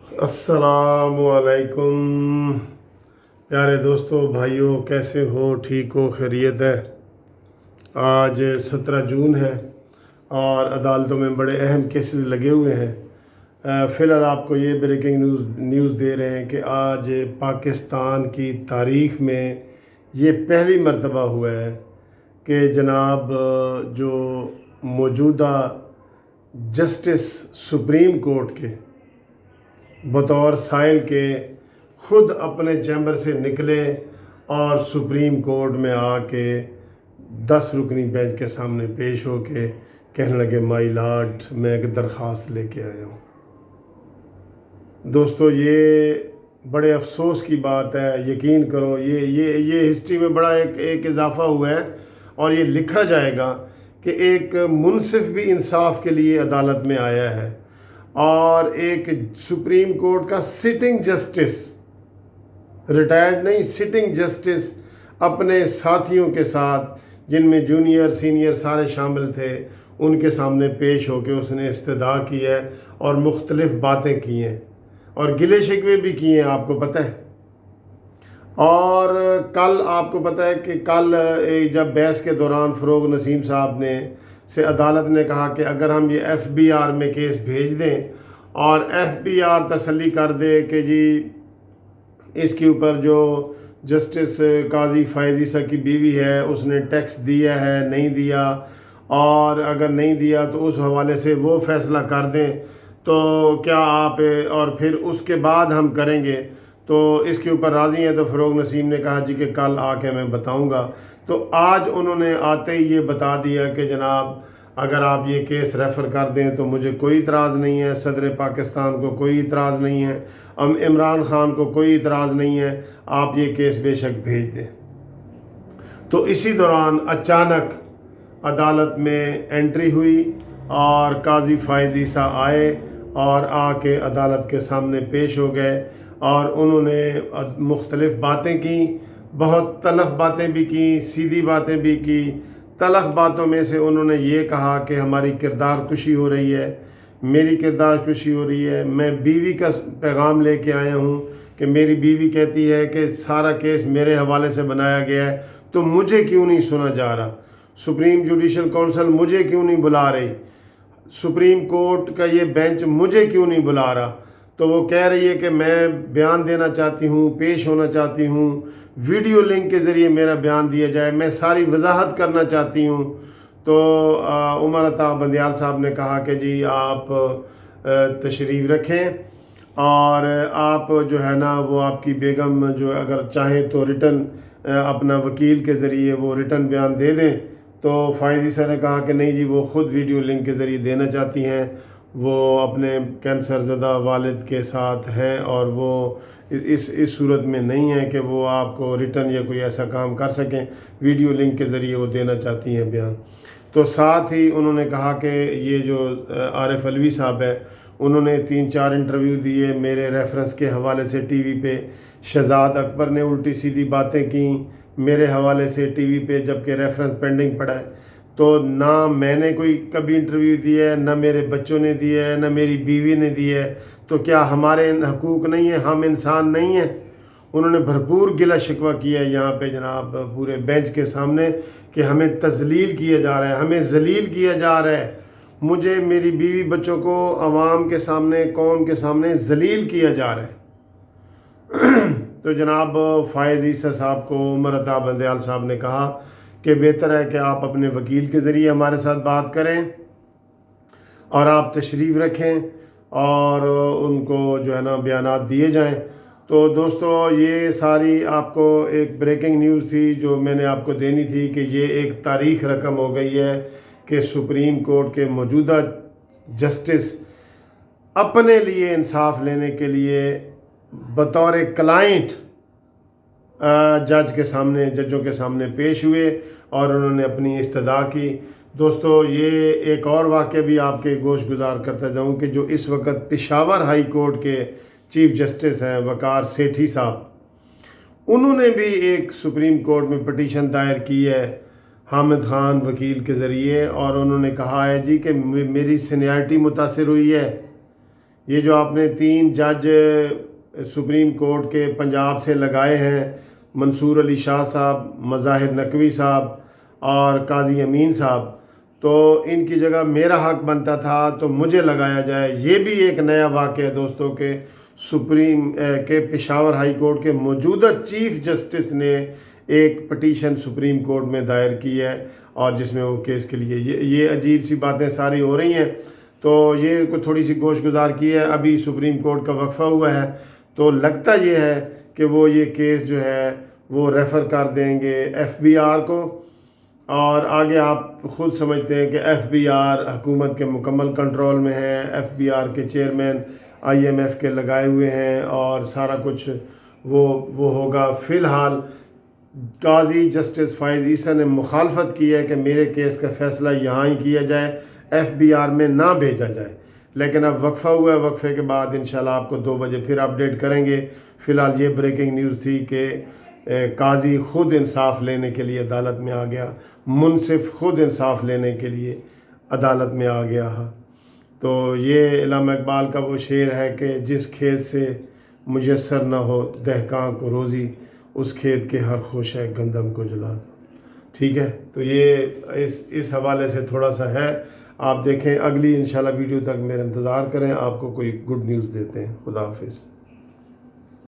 अस्सलामुअलैकुम प्यारे दोस्तों भाइयों, कैसे हो? ठीक हो? खैरियत है? आज 17 जून है और अदालतों में बड़े अहम केसेस लगे हुए हैं। फ़िलहाल आपको ये ब्रेकिंग न्यूज़ दे रहे हैं कि आज पाकिस्तान की तारीख़ में ये पहली मर्तबा हुआ है कि जनाब जो मौजूदा जस्टिस सुप्रीम कोर्ट के बतौर साइल के ख़ुद अपने चैम्बर से निकले और सुप्रीम कोर्ट में आके 10 रुकनी बेंच के सामने पेश होके कहने लगे, माई लॉर्ड, मैं एक दरख्वास्त लेके आया हूँ। दोस्तों, ये बड़े अफसोस की बात है। यकीन करो, ये हिस्ट्री में बड़ा एक इजाफ़ा हुआ है और ये लिखा जाएगा कि एक मुनसिफ भी इंसाफ के लिए अदालत में आया है और एक सुप्रीम कोर्ट का सिटिंग जस्टिस, रिटायर्ड नहीं, सिटिंग जस्टिस अपने साथियों के साथ, जिनमें जूनियर सीनियर सारे शामिल थे, उनके सामने पेश होकर उसने इस्तदा की है और मुख्तलिफ बातें की हैं और गिले शिकवे भी किए हैं, आपको पता है। और कल आपको पता है कि कल जब बहस के दौरान फ़रोग नसीम साहब ने से अदालत ने कहा कि अगर हम ये FBR में केस भेज दें और FBR तसल्ली कर दे कि जी इसके ऊपर जो जस्टिस काजी फ़ायज़ की बीवी है उसने टैक्स दिया है, नहीं दिया, और अगर नहीं दिया तो उस हवाले से वो फ़ैसला कर दें, तो क्या आप, और फिर उसके बाद हम करेंगे, तो इसके ऊपर राज़ी हैं। तो फ़रोग नसीम ने कहा जी कि कल आके मैं बताऊंगा। तो आज उन्होंने आते ही ये बता दिया कि जनाब अगर आप ये केस रेफ़र कर दें तो मुझे कोई इतराज़ नहीं है, सदर पाकिस्तान को कोई इतराज़ नहीं है, इमरान ख़ान को कोई इतराज़ नहीं है, आप ये केस बेशक भेज दें। तो इसी दौरान अचानक अदालत में एंट्री हुई और काजी फ़ायज़ आए और आके अदालत के सामने पेश हो गए और उन्होंने मुख्तलिफ़ बातें की, बहुत तलख़ बातें भी की, सीधी बातें भी की। तलख़ बातों में से उन्होंने ये कहा कि हमारी किरदार कुशी हो रही है, मेरी किरदार कुशी हो रही है। मैं बीवी का पैगाम लेके आया हूँ कि मेरी बीवी कहती है कि सारा केस मेरे हवाले से बनाया गया है, तो मुझे क्यों नहीं सुना जा रहा, सुप्रीम जुडिशल काउंसिल मुझे क्यों नहीं बुला रही, सुप्रीम कोर्ट का ये बेंच मुझे क्यों नहीं बुला रहा। तो वो कह रही है कि मैं बयान देना चाहती हूँ, पेश होना चाहती हूँ, वीडियो लिंक के ज़रिए मेरा बयान दिया जाए, मैं सारी वजाहत करना चाहती हूँ। तो उमर अता बंदियाल साहब ने कहा कि जी आप तशरीफ़ रखें और आप जो है ना वो आपकी बेगम जो अगर चाहें तो रिटन अपना वकील के ज़रिए वो रिटन बयान दे दें। तो फ़ायज़ सर ने कहा कि नहीं जी, वो ख़ुद वीडियो लिंक के ज़रिए देना चाहती हैं, वो अपने कैंसर ज़दा वालिद के साथ हैं और वो इस सूरत में नहीं है कि वो आपको रिटर्न या कोई ऐसा काम कर सकें, वीडियो लिंक के ज़रिए वो देना चाहती हैं बयान। तो साथ ही उन्होंने कहा कि ये जो आरिफ अलवी साहब है, उन्होंने 3-4 इंटरव्यू दिए मेरे रेफरेंस के हवाले से टीवी पे। शहजाद अकबर ने उल्टी सीधी बातें की मेरे हवाले से टीवी पे, जबकि रेफरेंस पेंडिंग पड़ा है। तो ना मैंने कोई कभी इंटरव्यू दिया है, ना मेरे बच्चों ने दिया है, ना मेरी बीवी ने दिया है। तो क्या हमारे हकूक़ नहीं है, हम इंसान नहीं हैं? उन्होंने भरपूर गिला शिकवा किया है यहाँ पे जनाब पूरे बेंच के सामने कि हमें तज़लील किया जा रहा है, हमें ज़लील किया जा रहा है, मुझे, मेरी बीवी बच्चों को अवाम के सामने, कौम के सामने ज़लील किया जा रहा है। तो जनाब फ़ायज़ साहब को उमर अता बंदियाल साहब ने कहा कि बेहतर है कि आप अपने वकील के ज़रिए हमारे साथ बात करें और आप तशरीफ़ रखें और उनको जो है ना बयानात दिए जाएं। तो दोस्तों, ये सारी आपको एक ब्रेकिंग न्यूज़ थी जो मैंने आपको देनी थी कि ये एक तारीख़ रकम हो गई है कि सुप्रीम कोर्ट के मौजूदा जस्टिस अपने लिए इंसाफ लेने के लिए बतौर क्लाइंट जजों के सामने पेश हुए और उन्होंने अपनी इस्तदा की। दोस्तों, ये एक और वाक़या भी आपके गोश गुजार करता जाऊँ कि जो इस वक्त पेशावर हाई कोर्ट के चीफ जस्टिस हैं वकार सेठी साहब, उन्होंने भी एक सुप्रीम कोर्ट में पटिशन दायर की है हामिद ख़ान वकील के ज़रिए और उन्होंने कहा है जी कि मेरी सीनियरिटी मुतासिर हुई है یہ جو آپ نے 3 جج سپریم کورٹ کے پنجاب سے لگائے ہیں، منصور علی شاہ صاحب، مظاہر نقوی صاحب اور قاضی امین صاحب، تو ان کی جگہ میرا حق بنتا تھا تو مجھے لگایا جائے۔ یہ بھی ایک نیا واقعہ ہے دوستوں کہ سپریم کے پشاور ہائی کورٹ کے موجودہ چیف جسٹس نے ایک پٹیشن سپریم کورٹ میں دائر کی ہے، اور جس میں وہ کیس کے لیے یہ عجیب سی باتیں ساری ہو رہی ہیں۔ تو یہ کو تھوڑی سی گوش گزار کی ہے، ابھی سپریم کورٹ کا وقفہ ہوا ہے، تو لگتا یہ ہے کہ وہ یہ کیس جو ہے وہ ریفر کر دیں گے ایف بی آر کو، اور آگے آپ خود سمجھتے ہیں کہ ایف بی آر حکومت کے مکمل کنٹرول میں ہے، ایف بی آر کے چیئرمین آئی ایم ایف کے لگائے ہوئے ہیں، اور سارا کچھ وہ ہوگا۔ فی الحال قاضی جسٹس فائز عیسیٰ نے مخالفت کی ہے کہ میرے کیس کا فیصلہ یہاں ہی کیا جائے، ایف بی آر میں نہ بھیجا جائے، لیکن اب وقفہ ہوا ہے، وقفے کے بعد انشاءاللہ آپ کو 2 بجے پھر اپڈیٹ کریں گے۔ فی الحال یہ بریکنگ نیوز تھی کہ قاضی خود انصاف لینے کے لیے عدالت میں آ گیا، منصف خود انصاف لینے کے لیے عدالت میں آ گیا۔ تو یہ علامہ اقبال کا وہ شعر ہے کہ جس کھیت سے میسر نہ ہو دہقاں کو روزی، اس کھیت کے ہر خوش ہے گندم کو جلا دو۔ ٹھیک ہے، تو یہ اس حوالے سے تھوڑا سا ہے، آپ دیکھیں۔ اگلی انشاءاللہ ویڈیو تک میرا انتظار کریں، آپ کو کوئی گڈ نیوز دیتے ہیں۔ خدا حافظ۔